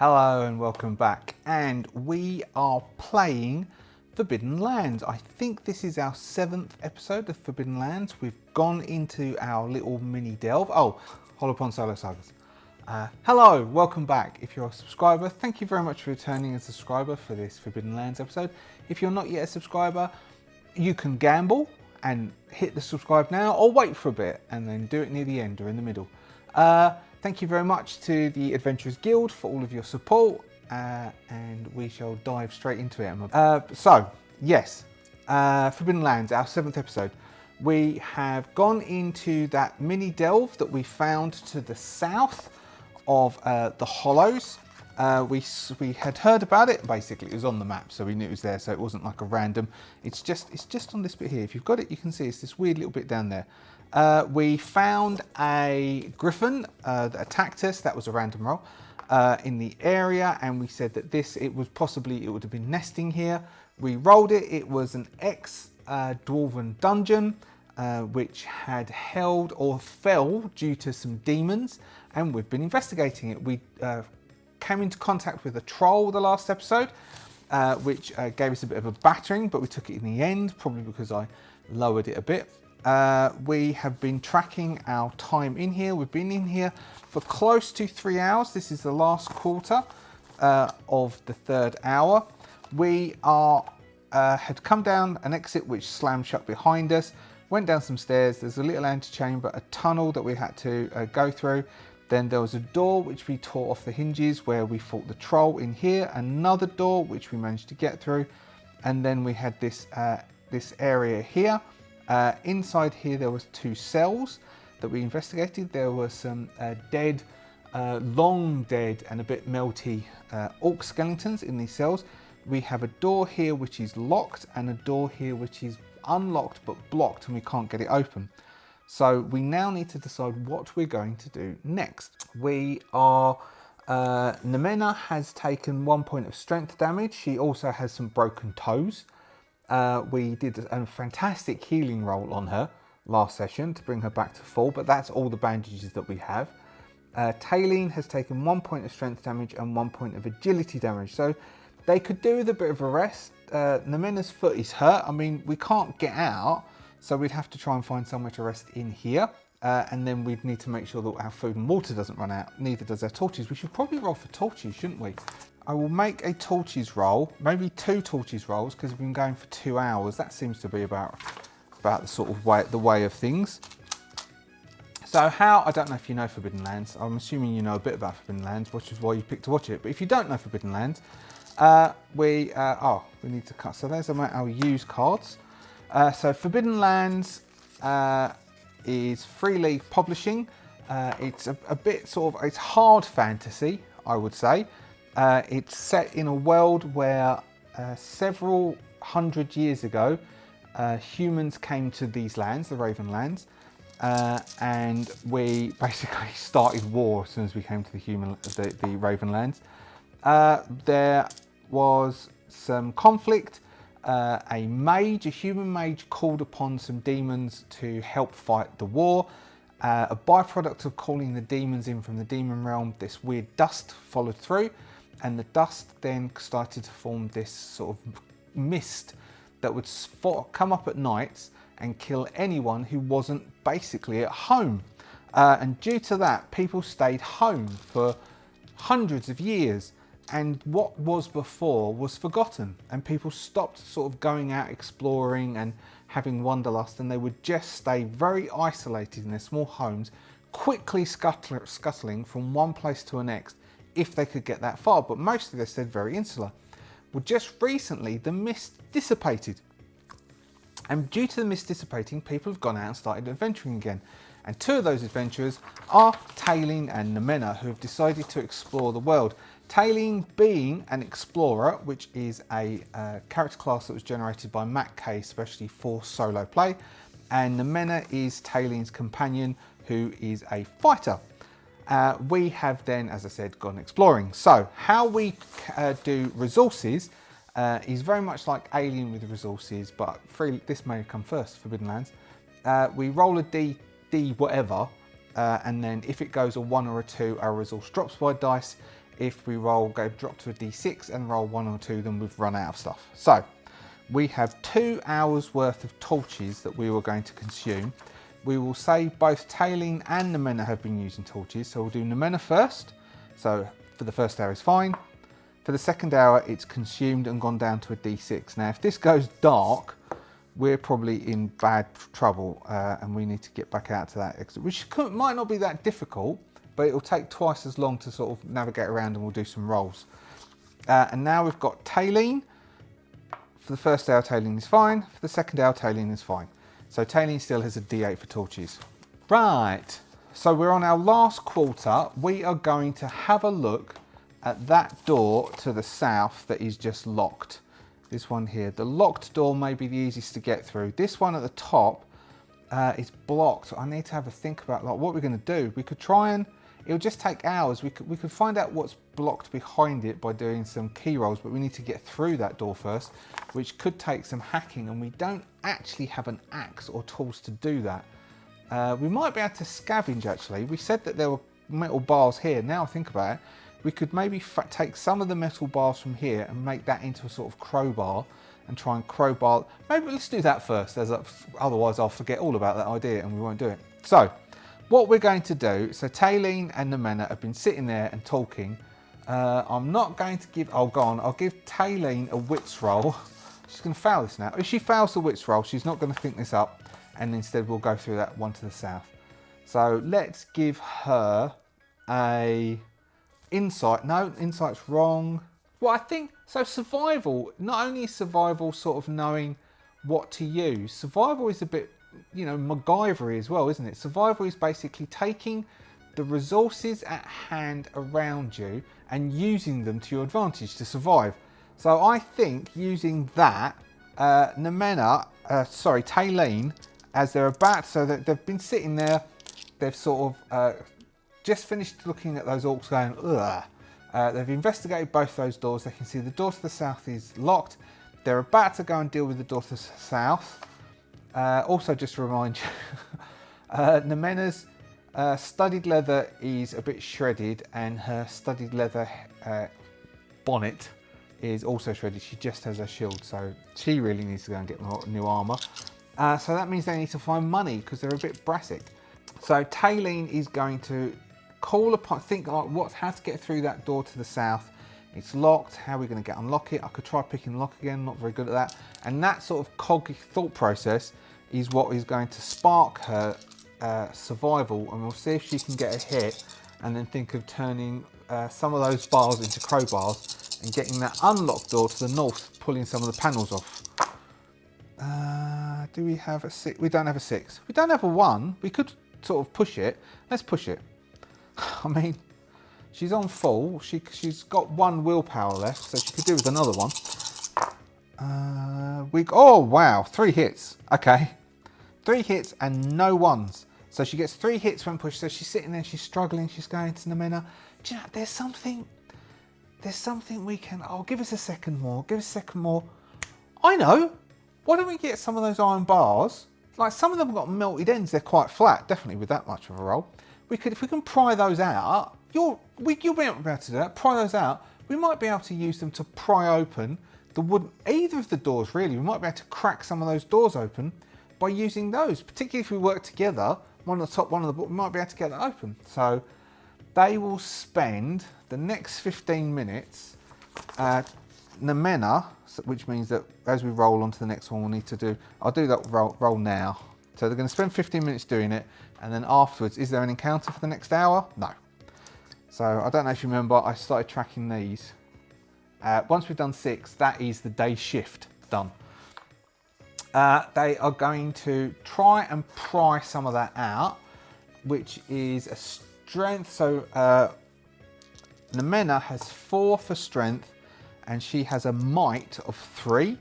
Hello and welcome back, and we are playing Forbidden Lands. I think this is our 7th episode of Forbidden Lands. We've gone into our little mini delve. Oh, Hollowponds Solo Sagas. Hello, welcome back. If you're a subscriber, thank you very much for returning as a subscriber for this Forbidden Lands episode. If you're not yet a subscriber, you can gamble and hit the subscribe now, or wait for a bit and then do it near the end or in the middle. Thank you very much to the Adventurers Guild for all of your support, and we shall dive straight into it. Forbidden Lands, our 7th episode. We have gone into that mini delve that we found to the south of the Hollows. We had heard about it. Basically, it was on the map, so we knew it was there. So it wasn't like a random. It's just on this bit here. If you've got it, you can see it's this weird little bit down there. We found a griffin that attacked us. That was a random roll in the area, and we said that it would have been nesting here. We rolled it. It was an ex-dwarven dungeon which had held or fell due to some demons, and we've been investigating it. We came into contact with a troll the last episode, which gave us a bit of a battering, but we took it in the end, probably because I lowered it a bit. We have been tracking our time in here. We've been in here for close to 3 hours. This is the last quarter of the 3rd hour. We had come down an exit which slammed shut behind us, went down some stairs. There's a little antechamber, a tunnel that we had to go through. Then there was a door which we tore off the hinges where we fought the troll in here, another door which we managed to get through, and then we had this area here. Inside here there was 2 cells that we investigated. There were some dead, long dead and a bit melty orc skeletons in these cells. We have a door here which is locked and a door here which is unlocked but blocked, and we can't get it open. So we now need to decide what we're going to do next. We are... Nemena has taken 1 point of strength damage. She also has some broken toes. We did a fantastic healing roll on her last session to bring her back to full, but that's all the bandages that we have. Taline has taken 1 point of strength damage and 1 point of agility damage, so they could do with a bit of a rest. Nemena's foot is hurt. I mean, we can't get out, so we'd have to try and find somewhere to rest in here, and then we'd need to make sure that our food and water doesn't run out. Neither does our torches. We should probably roll for torches, shouldn't we? I will make a torches roll, maybe 2 torches rolls, because we've been going for 2 hours. That seems to be about the sort of way of things. So I don't know if you know Forbidden Lands. I'm assuming you know a bit about Forbidden Lands, which is why you picked to watch it. But if you don't know Forbidden Lands, we need to cut. So there's our use cards. So Forbidden Lands is Freely Publishing. It's a bit sort of, it's hard fantasy, I would say. It's set in a world where several hundred years ago, humans came to these lands, the Raven Lands, and we basically started war as soon as we came to the Raven Lands. There was some conflict. A human mage, called upon some demons to help fight the war. A byproduct of calling the demons in from the demon realm, this weird dust followed through. And the dust then started to form this sort of mist that would come up at nights and kill anyone who wasn't basically at home. And due to that, people stayed home for hundreds of years. And what was before was forgotten. And people stopped sort of going out exploring and having wanderlust. And they would just stay very isolated in their small homes, quickly scuttling from one place to the next, if they could get that far, but mostly they stayed very insular. Well, just recently the mist dissipated, and due to the mist dissipating, people have gone out and started adventuring again. And 2 of those adventurers are Taline and Nemena, who have decided to explore the world. Taline being an explorer, which is a character class that was generated by Matt K, especially for solo play, and Nemena is Taline's companion, who is a fighter. We have then, as I said, gone exploring. So how we do resources is very much like Alien with resources, but this may come first, Forbidden Lands. We roll a D whatever, and then if it goes a 1 or a 2, our resource drops by dice. if we drop to a d6 and roll 1 or 2, then we've run out of stuff. So we have 2 hours worth of torches that we were going to consume. We will say both Taylene and Nemena have been using torches, so we'll do Nemena first. So for the first hour is fine. For the second hour, it's consumed and gone down to a d6. Now, if this goes dark, we're probably in bad trouble, and we need to get back out to that exit, which might not be that difficult, but it'll take twice as long to sort of navigate around, and we'll do some rolls. And now we've got Taylene. For the first hour, Taylene is fine. For the second hour, Taylene is fine. So Taylene still has a d8 for torches. Right, so we're on our last quarter. We are going to have a look at that door to the south that is just locked. This one here. The locked door may be the easiest to get through. This one at the top is blocked. I need to have a think about like what we're going to do. We could try and... It'll just take hours. We could find out what's blocked behind it by doing some key rolls, but we need to get through that door first, which could take some hacking, and we don't actually have an axe or tools to do that. We might be able to scavenge, actually. We said that there were metal bars here. Now I think about it, we could maybe take some of the metal bars from here and make that into a sort of crowbar and try and crowbar. Maybe let's do that first, otherwise I'll forget all about that idea and we won't do it. So what we're going to do, so Taylene and Nemena have been sitting there and talking. I'm not going to give, oh go on, I'll give Taylene a wits roll. She's going to fail this now. If she fails the wits roll, she's not going to think this up, and instead we'll go through that one to the south. So let's give her a insight. No, insight's wrong. Well, I think, so survival, not only is survival sort of knowing what to use, survival is a bit, you know, MacGyver as well, isn't it? Survival is basically taking the resources at hand around you and using them to your advantage to survive. So I think using that, Taylene, as they're about, so that they've been sitting there, they've sort of just finished looking at those orcs going, ugh. They've investigated both those doors. They can see the door to the south is locked. They're about to go and deal with the door to the south. Also, just to remind you, Nemena's studded leather is a bit shredded, and her studded leather bonnet is also shredded. She just has her shield, so she really needs to go and get new armour. So that means they need to find money because they're a bit brassic. So Taylene is going to call upon, think like how to get through that door to the south. It's locked. How are we going to unlock it? I could try picking the lock again. Not very good at that. And that sort of coggy thought process is what is going to spark her survival, and we'll see if she can get a hit, and then think of turning some of those bars into crowbars and getting that unlocked door to the north, pulling some of the panels off. Do we have a 6? We don't have a 6. We don't have a 1. We could sort of push it. Let's push it. I mean, she's on full. She's got 1 willpower left, so she could do with another one. Oh wow, 3 hits. Okay, 3 hits and no 1s. So she gets 3 hits when pushed. So she's sitting there, she's struggling. She's going to Nemena. Do you know, there's something we can. Oh, give us a second more. Give us a second more. I know. Why don't we get some of those iron bars? Like, some of them have got melted ends. They're quite flat, definitely with that much of a roll. If we can pry those out, you'll be able to do that. Pry those out. We might be able to use them to pry open the wood, either of the doors really. We might be able to crack some of those doors open by using those. Particularly if we work together, one on the top, one on the bottom, we might be able to get that open. So they will spend the next 15 minutes at Nemena, which means that as we roll on to the next one, we'll need to do, I'll do that roll now. So they're going to spend 15 minutes doing it, and then afterwards, is there an encounter for the next hour? No. So I don't know if you remember, I started tracking these. Once we've done 6, that is the day shift done. They are going to try and pry some of that out, which is a strength. So Nemena has 4 for strength, and she has a might of 3.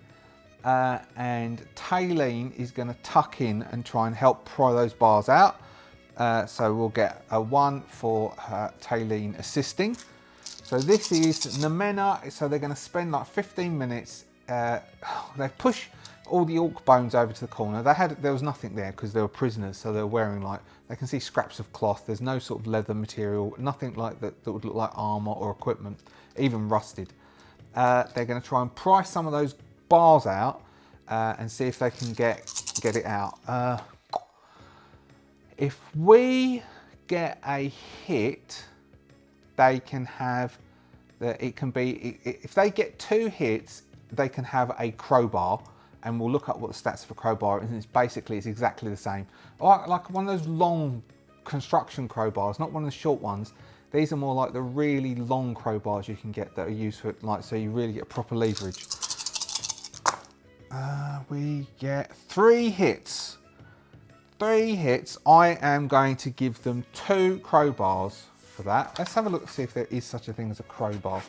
And Taylene is going to tuck in and try and help pry those bars out. So we'll get a 1 for Taylene assisting. So this is Nemena. So they're going to spend like 15 minutes. They push all the orc bones over to the corner. There was nothing there because they were prisoners, so they were wearing like, they can see scraps of cloth. There's no sort of leather material, nothing like that would look like armor or equipment, even rusted. They're going to try and pry some of those bars out and see if they can get it out. If we get a hit, they can have if they get 2 hits, they can have a crowbar, and we'll look up what the stats of a crowbar is, and it's exactly the same. Like one of those long construction crowbars, not one of the short ones. These are more like the really long crowbars you can get that are used for, like, so you really get proper leverage. We get 3 hits. 3 hits. I am going to give them 2 crowbars for that. Let's have a look to see if there is such a thing as a crowbar.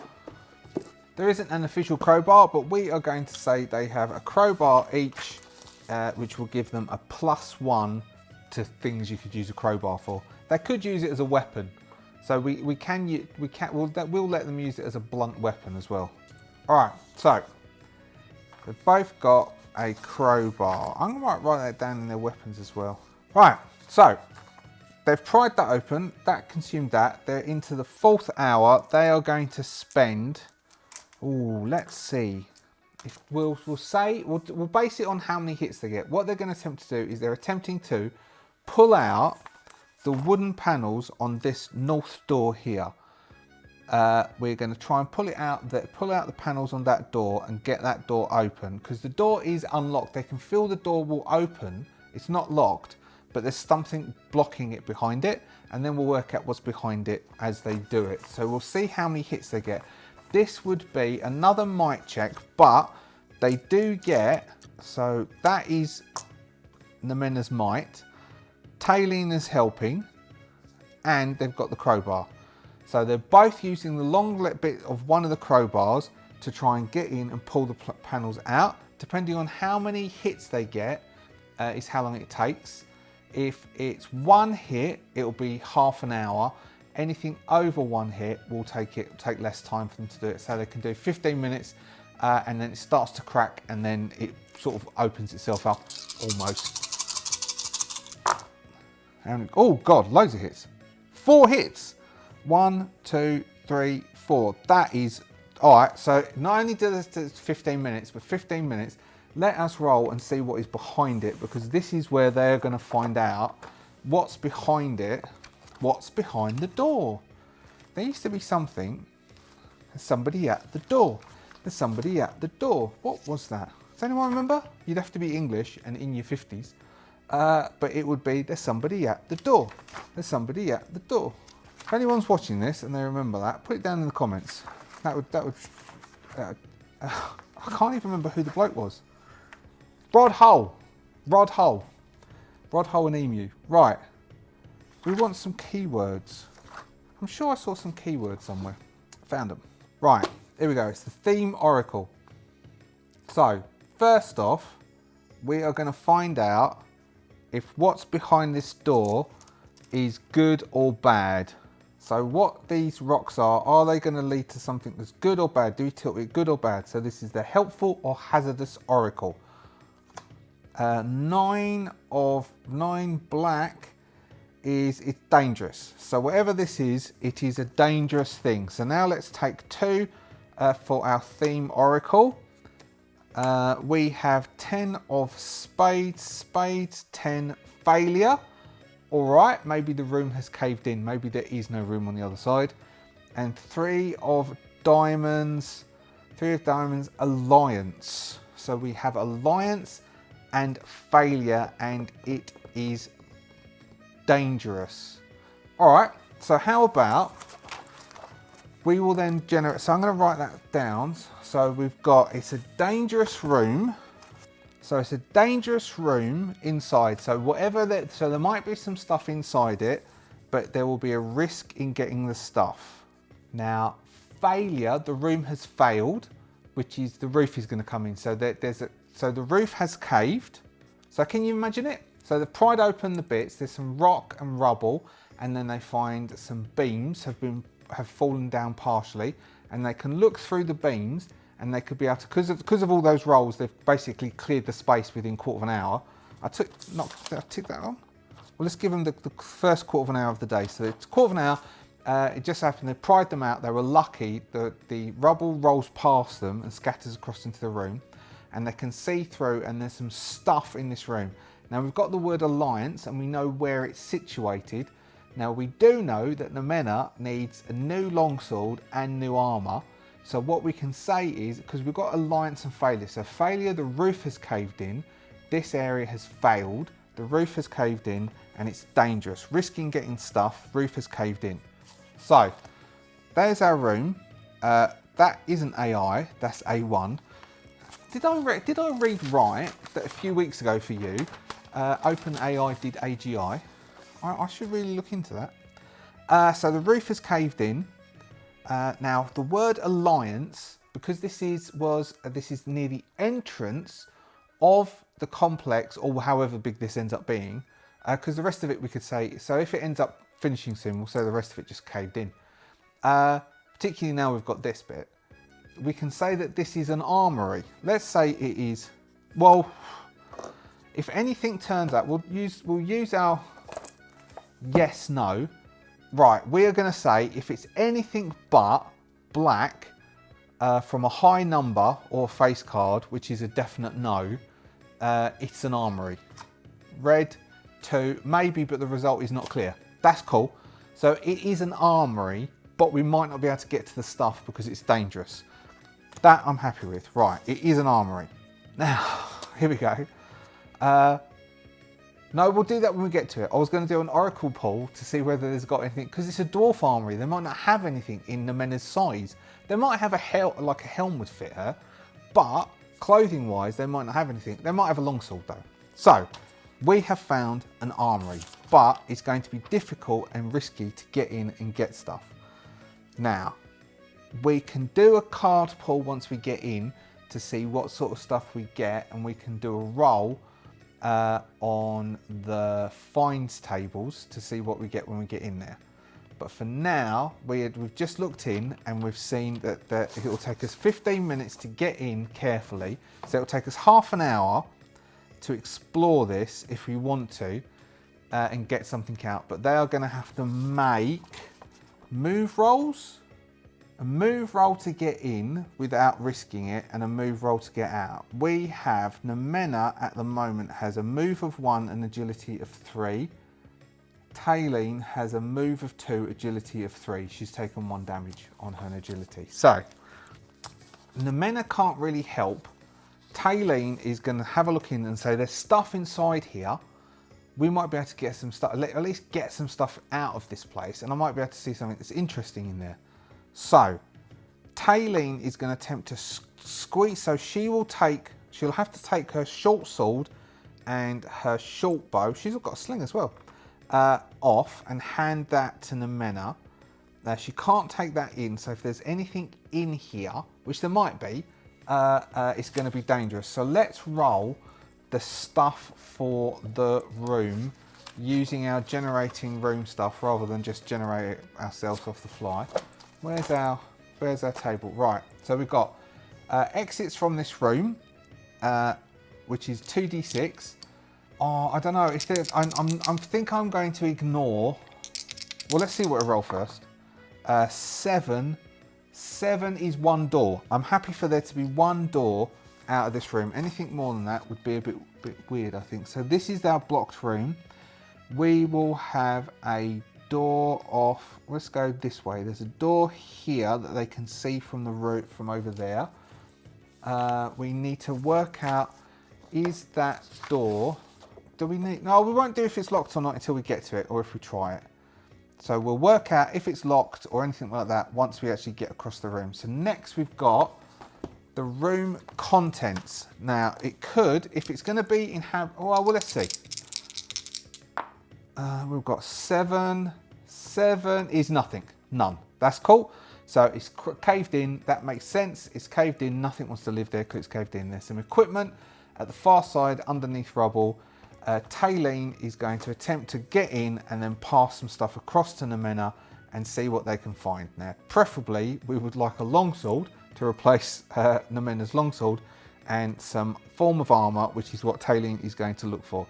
There isn't an official crowbar, but we are going to say they have a crowbar each, which will give them a +1 to things you could use a crowbar for. They could use it as a weapon, so we'll let them use it as a blunt weapon as well. All right, so they've both got a crowbar. I'm going to write that down in their weapons as well. Right, so they've pried that open. That consumed that. They're into the 4th hour. They are going to spend. Ooh, let's see. If we'll base it on how many hits they get. What they're going to attempt to do is they're attempting to pull out the wooden panels on this north door here. We're going to try and pull out the panels on that door and get that door open, because the door is unlocked. They can feel the door will open. It's not locked, but there's something blocking it behind it, and then we'll work out what's behind it as they do it. So we'll see how many hits they get. This would be another might check, but they do get, so that is Nemena's might, Tailina's helping, and they've got the crowbar. So they're both using the long bit of one of the crowbars to try and get in and pull the panels out. Depending on how many hits they get is how long it takes. If it's 1 hit, it'll be half an hour. Anything over 1 hit will take less time for them to do it. So they can do 15 minutes and then it starts to crack, and then it sort of opens itself up almost. And oh God, loads of hits. 4 hits. 1, 2, 3, 4. That is all right. So not only does this 15 minutes, but 15 minutes. Let us roll and see what is behind it, because this is where they're going to find out what's behind it. What's behind the door? There used to be something. There's somebody at the door. There's somebody at the door. What was that? Does anyone remember? You'd have to be English and in your 50s. But it would be, there's somebody at the door. There's somebody at the door. If anyone's watching this and they remember that, put it down in the comments. That would. I can't even remember who the bloke was. Rod Hull and Emu. Right. We want some keywords. I'm sure I saw some keywords somewhere. Found them. Right, here we go. It's the theme oracle. So, first off, we are going to find out if what's behind this door is good or bad. So what these rocks are they going to lead to something that's good or bad? Do we tilt it good or bad? So this is the helpful or hazardous oracle. 9 black is it's dangerous. So whatever this is, it is a dangerous thing. So now let's take 2 for our theme oracle. We have 10 of spades, 10 failure. All right, maybe the room has caved in. Maybe there is no room on the other side. And 3 of diamonds, alliance. So we have alliance and failure, and it is dangerous. All right, so how about we will then generate, so I'm going to write that down. So we've got, it's a dangerous room. So it's a dangerous room inside. So whatever that, so there might be some stuff inside it, but there will be a risk in getting the stuff. Now, failure, the room has failed, which is the roof is going to come in. So so the roof has caved. So can you imagine it? So they've pried open the bits. There's some rock and rubble, and then they find some beams have fallen down partially, and they can look through the beams and they could be able to, because of all those rolls, they've basically cleared the space within quarter of an hour. I took that on. Well, let's give them the first quarter of an hour of the day. So it's quarter of an hour. It just happened, they pried them out. They were lucky that the rubble rolls past them and scatters across into the room, and they can see through, and there's some stuff in this room. Now we've got the word alliance and we know where it's situated. Now we do know that Nomena needs a new longsword and new armour. So what we can say is, because we've got alliance and failure. So failure, the roof has caved in. This area has failed. The roof has caved in and it's dangerous. Risking getting stuff, roof has caved in. So there's our room. That isn't AI, that's A1. Did I read right that a few weeks ago for you, OpenAI did AGI? I should really look into that. So the roof has caved in. Now the word alliance, because this is near the entrance of the complex, or however big this ends up being, because the rest of it we could say, so if it ends up finishing soon, we'll say the rest of it just caved in. Particularly now we've got this bit. We can say that this is an armory. Let's say it is, well, if anything turns out, we'll use our yes, no. Right, we are going to say if it's anything but black from a high number or face card, which is a definite no, it's an armory. Red, 2, maybe, but the result is not clear. That's cool. So it is an armory, but we might not be able to get to the stuff because it's dangerous. That I'm happy with. Right, it is an armory. Now, here we go. No, we'll do that when we get to it. I was going to do an oracle poll to see whether there's got anything, because it's a dwarf armory. They might not have anything in Nomena's size. They might have a helm would fit her, but clothing wise, they might not have anything. They might have a longsword though. So we have found an armory, but it's going to be difficult and risky to get in and get stuff. Now, we can do a card pull once we get in to see what sort of stuff we get, and we can do a roll on the finds tables to see what we get when we get in there. But for now, we've just looked in and we've seen that it will take us 15 minutes to get in carefully. So it will take us half an hour to explore this if we want to and get something out. But they are going to have to make move rolls. A move roll to get in without risking it, and a move roll to get out. We have Nomena at the moment has a move of 1 and agility of 3. Taylene has a move of 2, agility of 3. She's taken 1 damage on her agility. So Nomena can't really help. Taylene is going to have a look in and say there's stuff inside here. We might be able to get some stuff, at least get some stuff out of this place, and I might be able to see something that's interesting in there. So Taylene is going to attempt to squeeze, so she'll have to take her short sword and her short bow, she's got a sling as well, off and hand that to Nomena. Now she can't take that in, so if there's anything in here, which there might be, it's going to be dangerous. So let's roll the stuff for the room using our generating room stuff rather than just generate it ourselves off the fly. Where's our table? Right, so we've got exits from this room, which is 2d6. Oh, I don't know. I think I'm going to ignore. Well, let's see what I roll first. 7. 7 is 1 door. I'm happy for there to be 1 door out of this room. Anything more than that would be a bit weird, I think. So this is our blocked room. We will have a door off. Let's go this way. There's a door here that they can see from the route from over there. We need to work out, is that door, do we need, no, we won't do if it's locked or not until we get to it, or if we try it. So we'll work out if it's locked or anything like that once we actually get across the room. So next we've got the room contents. Now it could, if it's going to be in, well, let's see. We've got 7. 7 is nothing. None. That's cool. So it's caved in. That makes sense. It's caved in. Nothing wants to live there because it's caved in. There's some equipment at the far side underneath rubble. Taylene is going to attempt to get in and then pass some stuff across to Nomena and see what they can find. Now, preferably, we would like a longsword to replace Namena's longsword, and some form of armour, which is what Taylene is going to look for.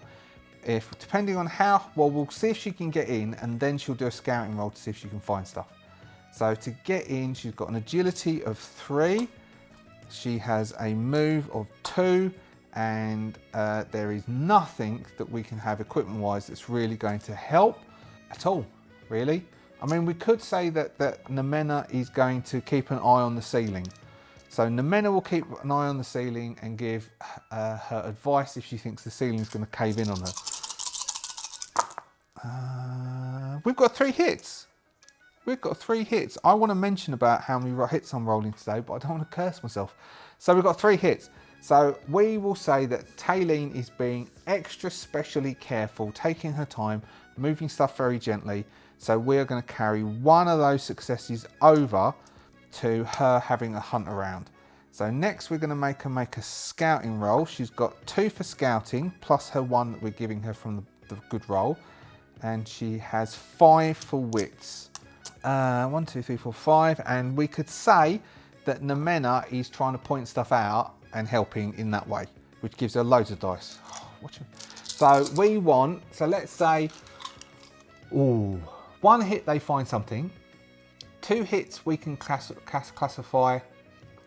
If, depending on how, well, we'll see if she can get in, and then she'll do a scouting roll to see if she can find stuff. So to get in, she's got an agility of 3. She has a move of 2, and there is nothing that we can have equipment-wise that's really going to help at all, really. I mean, we could say that Namena is going to keep an eye on the ceiling. So Namena will keep an eye on the ceiling and give her advice if she thinks the ceiling is going to cave in on her. We've got 3 hits. We've got 3 hits. I want to mention about how many hits I'm rolling today, but I don't want to curse myself. So we've got 3 hits. So we will say that Taylene is being extra specially careful, taking her time, moving stuff very gently. So we're going to carry one of those successes over to her having a hunt around. So next we're going to make her make a scouting roll. She's got 2 for scouting, plus her 1 that we're giving her from the good roll. And she has 5 for wits. 1, 2, 3, 4, 5. And we could say that Namena is trying to point stuff out and helping in that way, which gives her loads of dice. So we want, so let's say, 1 hit they find something. 2 hits we can classify.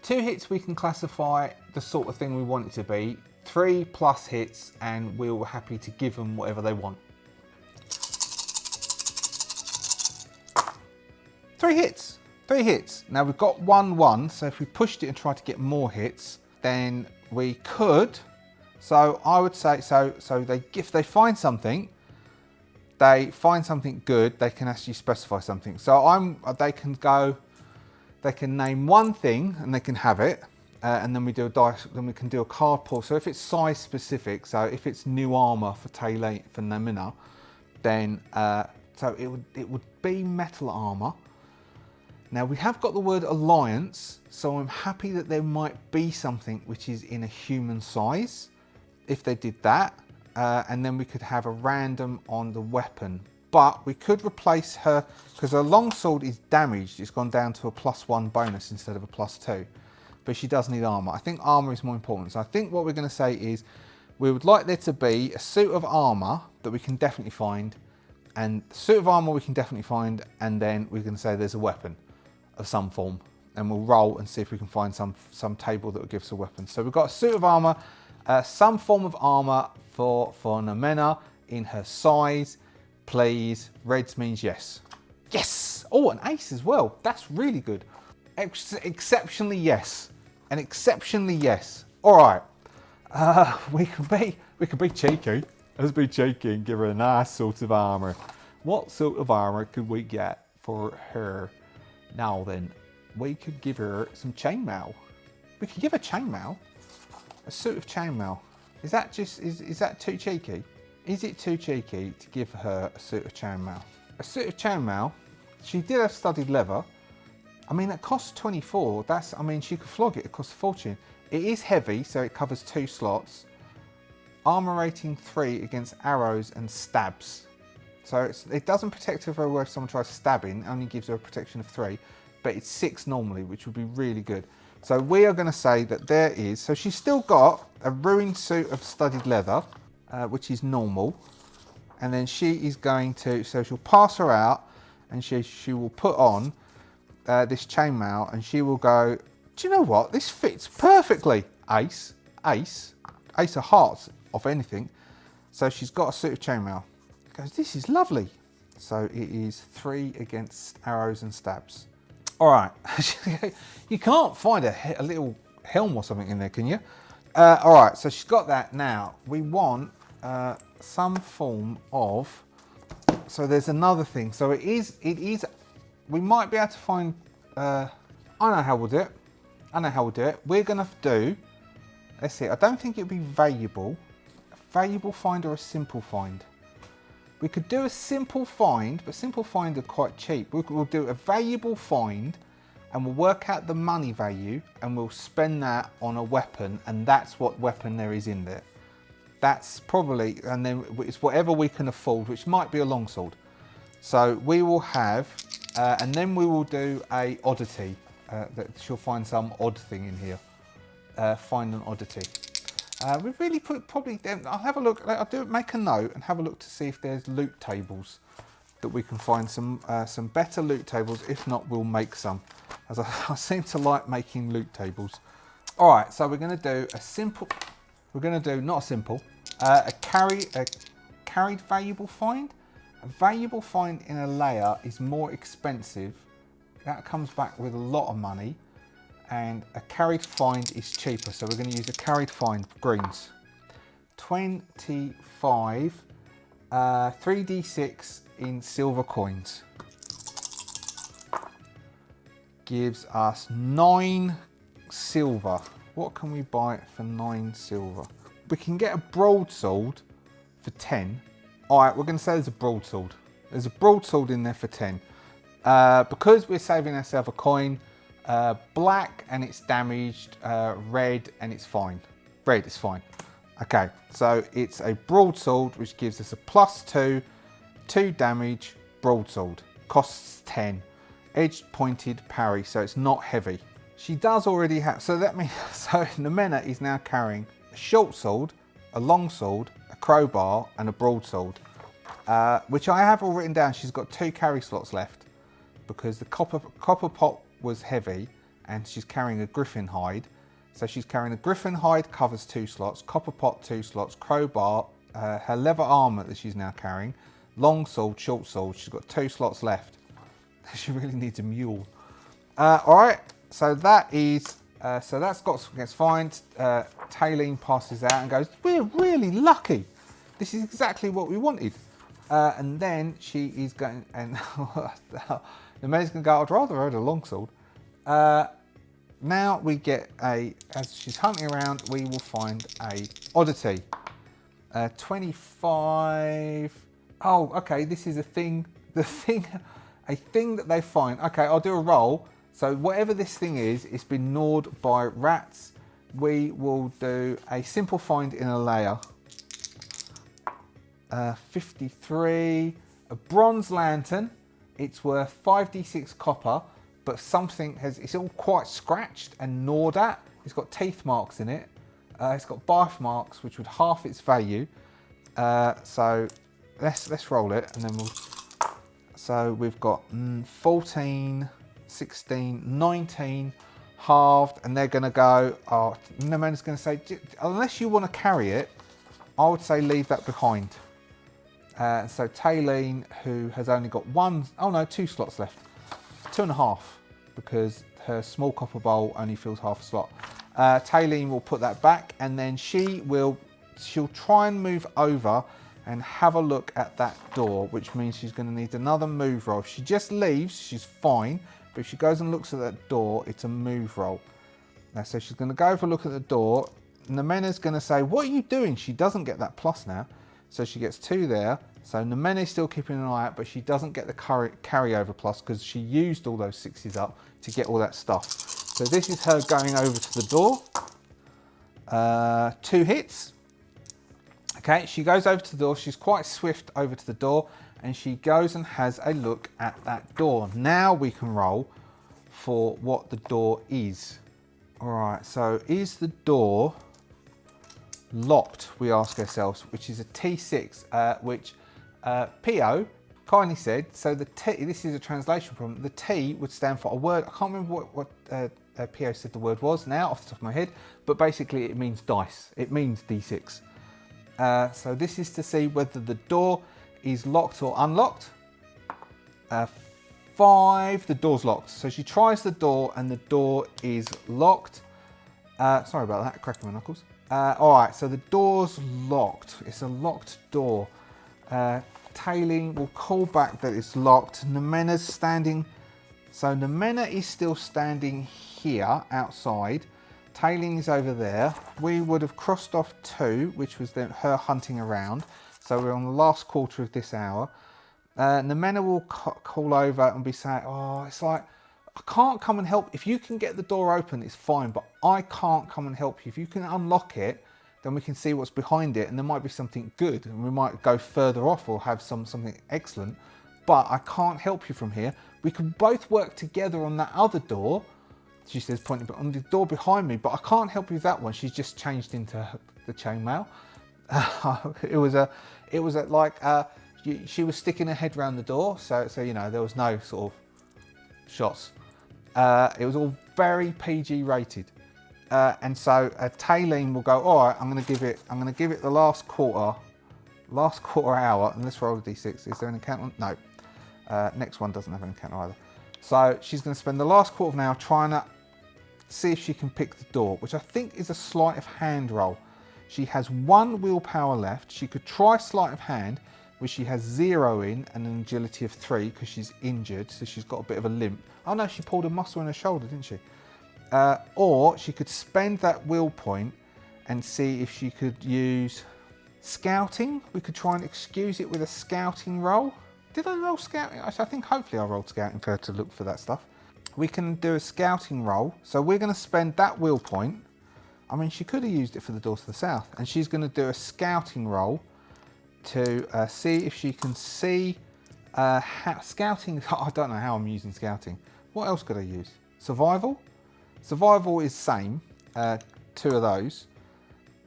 2 hits we can classify the sort of thing we want it to be. 3 plus hits, and we're happy to give them whatever they want. 3 hits. 3 hits. Now we've got 1-1, so if we pushed it and tried to get more hits, then we could. So I would say, so if they find something, they find something good, they can actually specify something. So they can name 1 thing and they can have it, and then we do a dice. Then we can do a card pull. So if it's size specific, so if it's new armor for Namena, then so it would be metal armor. Now we have got the word alliance, so I'm happy that there might be something which is in a human size. If they did that. And then we could have a random on the weapon, but we could replace her because her longsword is damaged. It's gone down to a +1 bonus instead of a +2, but she does need armor. I think armor is more important. So I think what we're going to say is we would like there to be a suit of armor that we can definitely find, and suit of armor we can definitely find, and then we're going to say there's a weapon of some form, and we'll roll and see if we can find some table that will give us a weapon. So we've got a suit of armor, some form of armor for Namena in her size, please. Reds means yes. Yes! Oh, an ace as well. That's really good. Exceptionally yes. And exceptionally yes. All right. We could be cheeky. Let's be cheeky and give her a nice sort of armor. What sort of armor could we get for her? Now then, we could give her some chainmail. We could give her chainmail. A suit of chainmail. Is that too cheeky? Is it too cheeky to give her a suit of chainmail? A suit of chainmail, she did have studded leather. I mean, it costs 24. I mean, she could flog it. It costs a fortune. It is heavy, so it covers 2 slots. Armor rating 3 against arrows and stabs. So it doesn't protect her very well if someone tries stabbing. It only gives her a protection of 3, but it's 6 normally, which would be really good. So we are going to say that there is, so she's still got a ruined suit of studded leather, which is normal. And then she is going to, so she'll pass her out and she will put on this chainmail and she will go, do you know what? This fits perfectly. Ace of hearts of anything. So she's got a suit of chainmail. Goes, this is lovely. So it is 3 against arrows and stabs. All right, you can't find a little helm or something in there, can you? All right, so she's got that. Now we want some form of. So there's another thing. So it is. We might be able to find. I know how we'll do it. We're gonna do. Let's see. I don't think it'd be valuable. A valuable find or a simple find. We could do a simple find, but simple find are quite cheap. We'll do a valuable find and we'll work out the money value and we'll spend that on a weapon, and that's what weapon there is in there. That's probably, and then it's whatever we can afford, which might be a longsword. So we will have, and then we will do a oddity that she'll find some odd thing in here. Find an oddity. We've really probably. I'll have a look. I'll make a note and have a look to see if there's loot tables that we can find some better loot tables. If not, we'll make some, as I seem to like making loot tables. All right, so we're going to do a simple. We're going to do not a simple. A carried valuable find. A valuable find in a layer is more expensive. That comes back with a lot of money. And a carried find is cheaper, so we're going to use a carried find, greens. 25, 3d6 in silver coins. Gives us 9 silver. What can we buy for 9 silver? We can get a broadsword for 10. Alright, we're going to say there's a broadsword. There's a broadsword in there for 10. Because we're saving ourselves a coin, black and it's damaged, red and it's fine. Red is fine. Okay, so it's a broadsword which gives us a +2, 2 damage, broadsword. Costs 10. Edged pointed parry, so it's not heavy. She does already have, so that means, so Nemena is now carrying a short sword, a long sword, a crowbar and a broadsword. Which I have all written down. She's got 2 carry slots left because the copper pot was heavy and she's carrying a griffin hide. So she's carrying a griffin hide, covers 2 slots, copper pot 2 slots, crowbar, her leather armor that she's now carrying, long sword, short sword. She's got 2 slots left. She really needs a mule. All right, so that is, so that's gets fine. Taylene passes out and goes, we're really lucky. This is exactly what we wanted. And then she is going, and the maid's going to go, I'd rather have a longsword. Now we get as she's hunting around, we will find a oddity. 25. Oh, okay, this is a thing. A thing that they find. Okay, I'll do a roll. So whatever this thing is, it's been gnawed by rats. We will do a simple find in a layer. 53. A bronze lantern. It's worth 5d6 copper, but something it's all quite scratched and gnawed at. It's got teeth marks in it. It's got bite marks, which would half its value. So let's roll it, and then we'll. So we've got 14, 16, 19 halved, and they're going to go. Oh, Nemena's going to say, unless you want to carry it, I would say leave that behind. So Taylene, who has only got 2 slots left, 2.5, because her small copper bowl only fills half a slot. Taylene will put that back, and then she'll try and move over and have a look at that door, which means she's going to need another move roll. If she just leaves, she's fine, but if she goes and looks at that door, it's a move roll. So she's going to go for a look at the door. Nemena's going to say, what are you doing? She doesn't get that plus now. So she gets 2 there. So Nemena's still keeping an eye out, but she doesn't get the carryover plus because she used all those 6s up to get all that stuff. So this is her going over to the door. 2 hits. Okay, she goes over to the door. She's quite swift over to the door, and she goes and has a look at that door. Now we can roll for what the door is. All right, so is the door locked, we ask ourselves, which is a T6, which P.O. kindly said, so the T, this is a translation problem, the T would stand for a word, I can't remember what P.O. said the word was now off the top of my head, but basically it means dice, it means D6. So this is to see whether the door is locked or unlocked. 5, the door's locked. So she tries the door and the door is locked. Sorry about that, cracking my knuckles. All right, so the door's locked. It's a locked door. Taylene will call back that it's locked. Nemena's standing. So Nemena is still standing here outside. Taylene is over there. We would have crossed off 2, which was then her hunting around. So we're on the last quarter of this hour. Nemena will call over and be saying, oh, it's like, I can't come and help. If you can get the door open, it's fine, but I can't come and help you. If you can unlock it, then we can see what's behind it, and there might be something good, and we might go further off or have something excellent, but I can't help you from here. We can both work together on that other door she says, pointing on the door behind me, but I can't help you with that one. She's just changed into the chainmail. She was sticking her head around the door, so you know, there was no sort of shots. It was all very PG rated. And so Taylene will go, all right, I'm going to give it the last quarter hour, and let's roll a d6. Is there an encounter? No. Next one doesn't have an encounter either. So she's going to spend the last quarter of an hour trying to see if she can pick the door, which I think is a sleight of hand roll. She has 1 willpower left. She could try sleight of hand, which she has 0 in and an agility of 3 because she's injured, so she's got a bit of a limp. Oh no, she pulled a muscle in her shoulder, didn't she? Or she could spend that will point and see if she could use scouting. We could try and excuse it with a scouting roll. Did I roll scouting? I think hopefully I rolled scouting for her to look for that stuff. We can do a scouting roll. So we're going to spend that will point. I mean, she could have used it for the door to the south. And she's going to do a scouting roll to see if she can see scouting. I don't know how I'm using scouting. What else could I use? Survival? Survival is same, 2 of those,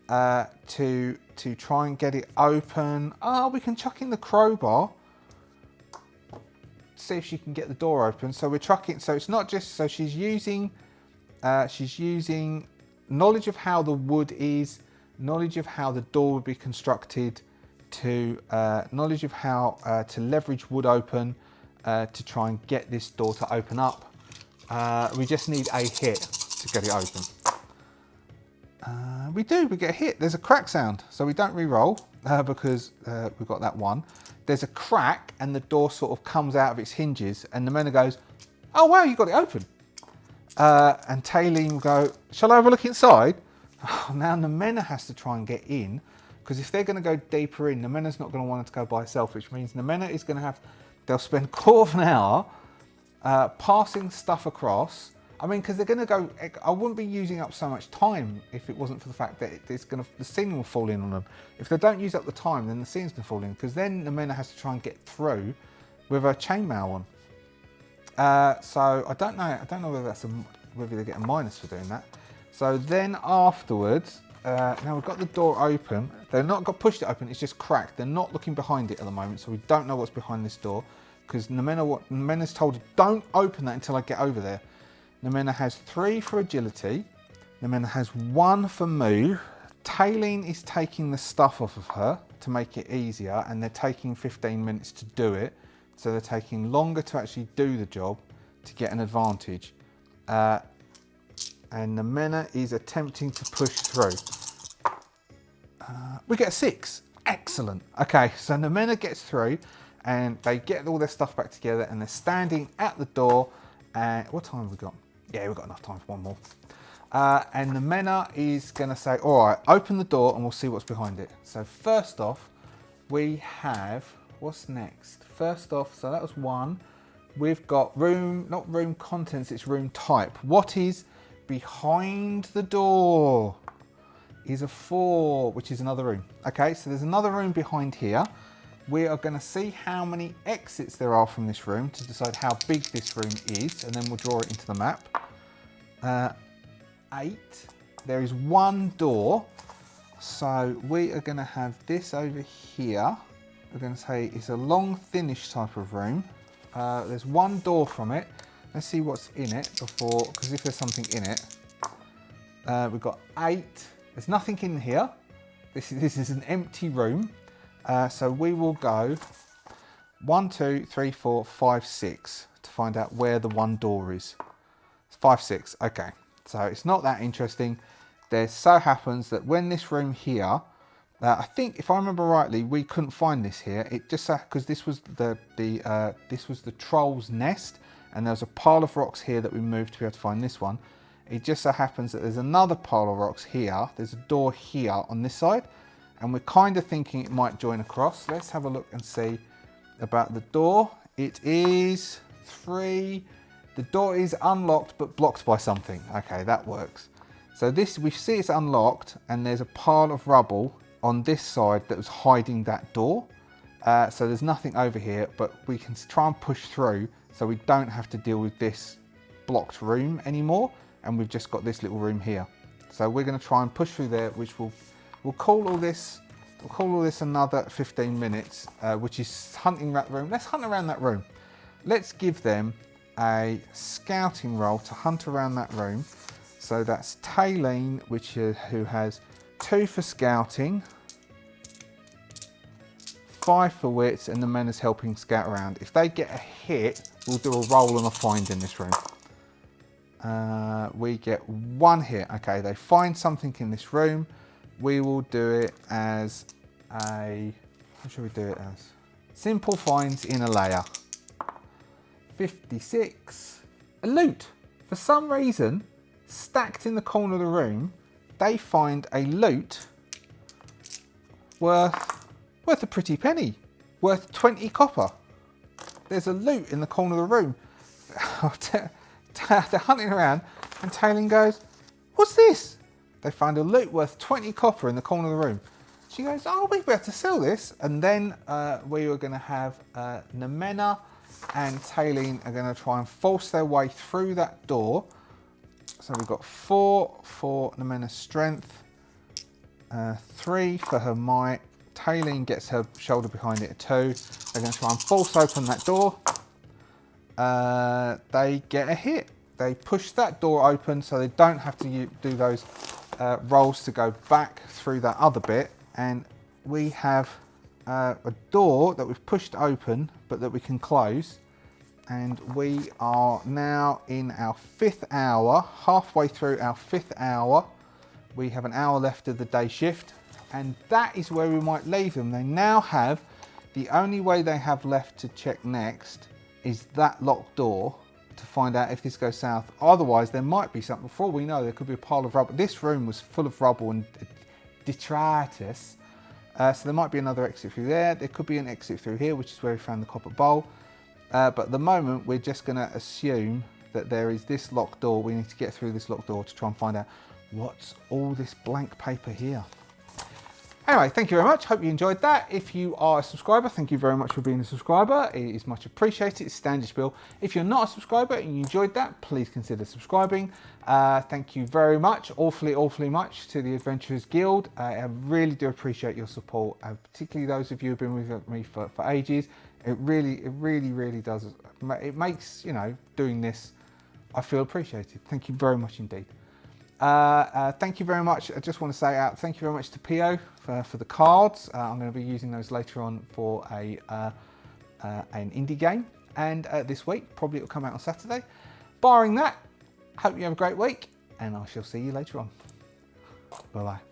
to try and get it open. Oh, we can chuck in the crowbar, see if she can get the door open. So we're chucking, so it's not just, so she's using knowledge of how the wood is, knowledge of how the door would be constructed, to knowledge of how to leverage wood open to try and get this door to open up. We just need a hit to get it open. We get a hit. There's a crack sound, so we don't re-roll because we've got that one. There's a crack and the door sort of comes out of its hinges and the Mena goes, oh wow, you got it open. And Taylene will go, shall I have a look inside? Oh, now the Mena has to try and get in, because if they're going to go deeper in, the Mena's not going to want it to go by herself, which means the Mena is going to have, they'll spend a quarter of an hour passing stuff across. I mean, because they're going to go, I wouldn't be using up so much time if it wasn't for the fact that the ceiling will fall in on them. If they don't use up the time, then the ceiling's going to fall in, because then the Mena has to try and get through with her chainmail on. So I don't know whether they get a minus for doing that. So then afterwards, now we've got the door open. They're not got pushed it open, it's just cracked. They're not looking behind it at the moment, so we don't know what's behind this door, because Nemena's told, don't open that until I get over there. Nemena has 3 for agility. Nemena has 1 for move. Taylene is taking the stuff off of her to make it easier, and they're taking 15 minutes to do it. So they're taking longer to actually do the job to get an advantage. And Nemena is attempting to push through. We get a 6. Excellent. Okay, so Nemena gets through and they get all their stuff back together and they're standing at the door. And what time have we got? Yeah, we've got enough time for one more. And the Mena is going to say, all right, open the door and we'll see what's behind it. So first off, we have, what's next? First off, so that was 1. We've got room, not room contents, it's room type. What is behind the door? Is a 4, which is another room. Okay, so there's another room behind here. We are going to see how many exits there are from this room to decide how big this room is, and then we'll draw it into the map. 8. There is 1 door. So we are going to have this over here. We're going to say it's a long, thinnish type of room. There's 1 door from it. Let's see what's in it before, because if there's something in it. We've got 8. There's nothing in here. This is an empty room. So we will go 1, 2, 3, 4, 5, 6 to find out where the 1 door is. 5, 6, okay. So it's not that interesting. There so happens that when this room here, I think if I remember rightly, we couldn't find this here. It just because this was the troll's nest, and there was a pile of rocks here that we moved to be able to find this one. It just so happens that there's another pile of rocks here. There's a door here on this side. And we're kind of thinking it might join across. Let's have a look and see about the door. It is 3. The door is unlocked but blocked by something. Okay, that works. So this, we see it's unlocked and there's a pile of rubble on this side that was hiding that door. So there's nothing over here, but we can try and push through so we don't have to deal with this blocked room anymore. and we've just got this little room here. So we're going to try and push through there, which we'll call all this. We'll call all this another 15 minutes, which is hunting that room. Let's hunt around that room. Let's give them a scouting roll to hunt around that room. So that's Taylene, who has 2 for scouting, 5 for wits, and the men is helping scout around. If they get a hit, we'll do a roll and a find in this room. We get 1 hit. Okay, they find something in this room. We will do it as a, how should we do it as? Simple finds in a layer. 56. A loot. For some reason, stacked in the corner of the room, they find a loot worth a pretty penny. Worth 20 copper. There's a loot in the corner of the room. They're hunting around and Taylene goes, "What's this?" They find a loot worth 20 copper in the corner of the room. She goes, "Oh, we'd be able to sell this." And then we were going to have Nemena and Taylene are going to try and force their way through that door. So we've got 4 for Nemena's strength, 3 for her might. Taylene gets her shoulder behind it at 2. They're going to try and force open that door. They get a hit. They push that door open so they don't have to do those rolls to go back through that other bit. And we have a door that we've pushed open but that we can close. And we are now in our 5th hour, halfway through our 5th hour. We have an hour left of the day shift, and that is where we might leave them. They now have, the only way they have left to check next is that locked door to find out if this goes south. Otherwise, there might be something. For all we know, there could be a pile of rubble. This room was full of rubble and detritus. So there might be another exit through there. There could be an exit through here, which is where we found the copper bowl. But at the moment, we're just going to assume that there is this locked door. We need to get through this locked door to try and find out what's all this blank paper here. Anyway, thank you very much. Hope you enjoyed that. If you are a subscriber, thank you very much for being a subscriber. It is much appreciated. It's standard spiel. If you're not a subscriber and you enjoyed that, please consider subscribing. Thank you very much, awfully much to the Adventurers Guild. I really do appreciate your support, particularly those of you who've been with me for ages. It really does. It makes, you know, doing this, I feel appreciated. Thank you very much indeed. Thank you very much. I just want to say thank you very much to Pio for the cards. I'm going to be using those later on for an indie game, and this week probably it'll come out on Saturday. Barring that, hope you have a great week, and I shall see you later on. Bye bye.